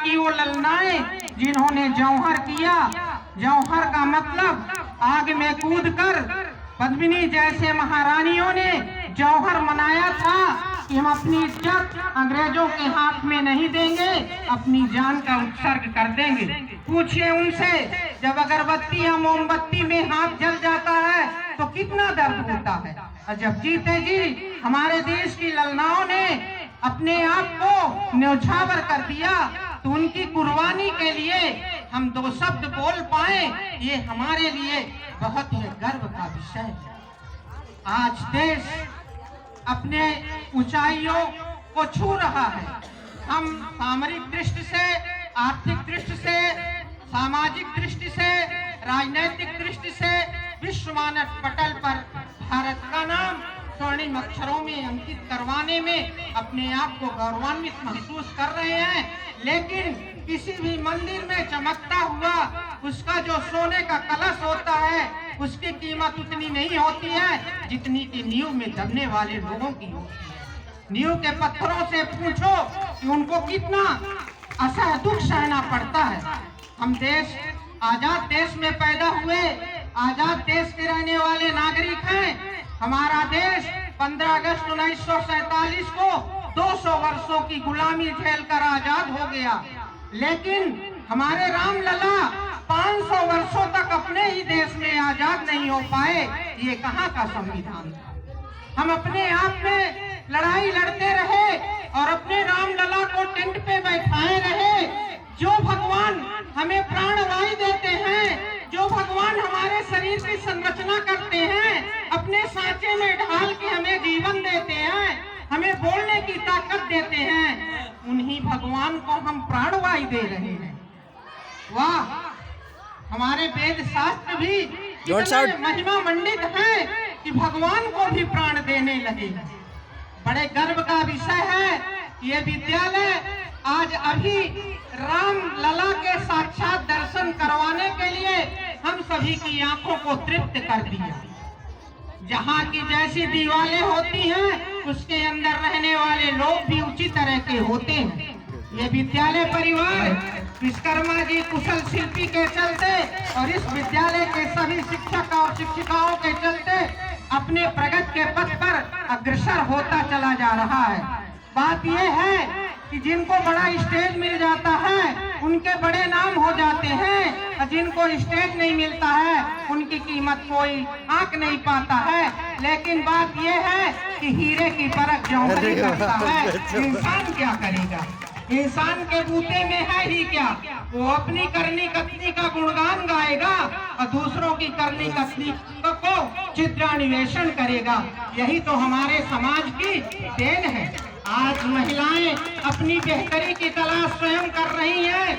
की वो ललनाएं जिन्होंने जौहर किया। जौहर का मतलब आग में कूद कर पद्मिनी जैसे महारानियों ने जौहर मनाया था कि हम अपनी इज्जत अंग्रेजों के हाथ में नहीं देंगे, अपनी जान का उत्सर्ग कर देंगे। पूछिए उनसे, जब अगरबत्ती या मोमबत्ती में हाथ जल जाता है तो कितना दर्द होता है। और जब जीते जी हमारे देश की ललनाओं ने अपने आप को न्यौछावर कर दिया तो उनकी कुर्बानी के लिए हम दो शब्द बोल पाए, ये हमारे लिए बहुत ही गर्व का विषय है। आज देश अपने ऊंचाइयों को छू रहा है। हम सामरिक दृष्टि से, आर्थिक दृष्टि से, सामाजिक दृष्टि से, राजनीतिक दृष्टि से विश्व मानव पटल पर भारत का नाम स्वर्णिम अक्षरों में अंकित करवाने में अपने आप को गौरवान्वित महसूस कर रहे हैं। लेकिन किसी भी मंदिर में चमकता हुआ उसका जो सोने का कलश होता है उसकी कीमत उतनी नहीं होती है जितनी कि नींव में दबने वाले लोगों की होती है। नींव के पत्थरों से पूछो कि उनको कितना असह दुख सहना पड़ता है। हम देश, आजाद देश में पैदा हुए, आजाद देश के रहने वाले नागरिक हैं। हमारा देश 15 अगस्त 1947 को 200 वर्षों की गुलामी झेलकर आजाद हो गया। लेकिन हमारे रामलला 500 वर्षों तक अपने ही देश में आजाद नहीं हो पाए। ये कहाँ का संविधान था। हम अपने आप में लड़ाई लड़ते रहे और अपने रामलला को टेंट पे बैठाए रहे। जो भगवान हमें प्राणवायु देते हैं, जो भगवान हमारे शरीर की संरचना करते हैं, अपने सांचे में ढाल के हमें जीवन देते हैं, हमें बोलने की ताकत देते हैं, उन्हीं भगवान को हम प्राणवायु दे रहे हैं। वाह, हमारे वेद शास्त्र भी इतने महिमा मंडित हैं कि भगवान को भी प्राण देने लगे। बड़े गर्व का विषय है। ये विद्यालय आज अभी राम लला के साक्षात दर्शन करवाने के लिए हम सभी की आंखों को तृप्त कर दिया। जहाँ की जैसी दीवारें होती हैं उसके अंदर रहने वाले लोग भी उसी तरह के होते हैं। ये विद्यालय परिवार विश्वकर्मा जी कुशल शिल्पी के चलते और इस विद्यालय के सभी शिक्षक और शिक्षिकाओं के चलते अपने प्रगति के पथ पर अग्रसर होता चला जा रहा है। बात यह है कि जिनको बड़ा स्टेज मिल जाता है उनके बड़े नाम हो जाते हैं, और जिनको स्टेज नहीं मिलता है उनकी कीमत कोई आंक नहीं पाता है। लेकिन बात यह है कि हीरे की परख जौहरी करता है। इंसान क्या करेगा, इंसान के बूते में है ही क्या। वो अपनी करनी कथनी का गुणगान गाएगा और दूसरों की करनी कथनी को चित्रान्वेषण करेगा। यही तो हमारे समाज की देन है। आज महिलाएं अपनी बेहतरी की तलाश स्वयं कर रही हैं।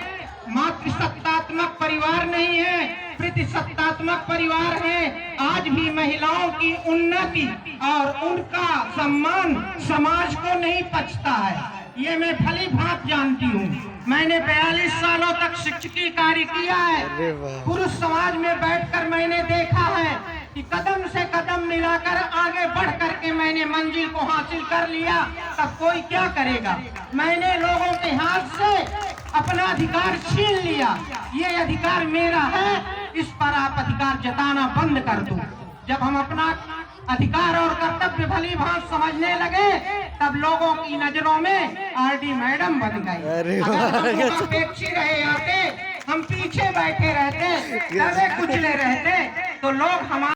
मातृ सत्तात्मक परिवार नहीं है, प्रतिसत्तात्मक परिवार है। आज भी महिलाओं की उन्नति और उनका सम्मान समाज को नहीं पचता है। ये मैं भली भांति जानती हूँ। मैंने 42 सालों तक शिक्षकी कार्य किया है। पुरुष समाज में बैठकर मैंने देखा है कि कदम से कदम मिलाकर आगे बढ़ करके मैंने मंजिल को हासिल कर लिया। तब कोई क्या करेगा। मैंने लोगों के हाथ से अपना अधिकार छीन लिया। ये अधिकार मेरा है, इस पर आप अधिकार जताना बंद कर दो। जब हम अपना अधिकार और कर्तव्य भली भांति समझने लगे तब लोगों की नजरों में आरडी मैडम बन गई। अगर हम अपेक्षी रहे आते, हम पीछे बैठे रहते, दबे कुचले रहते तो लोग हमारे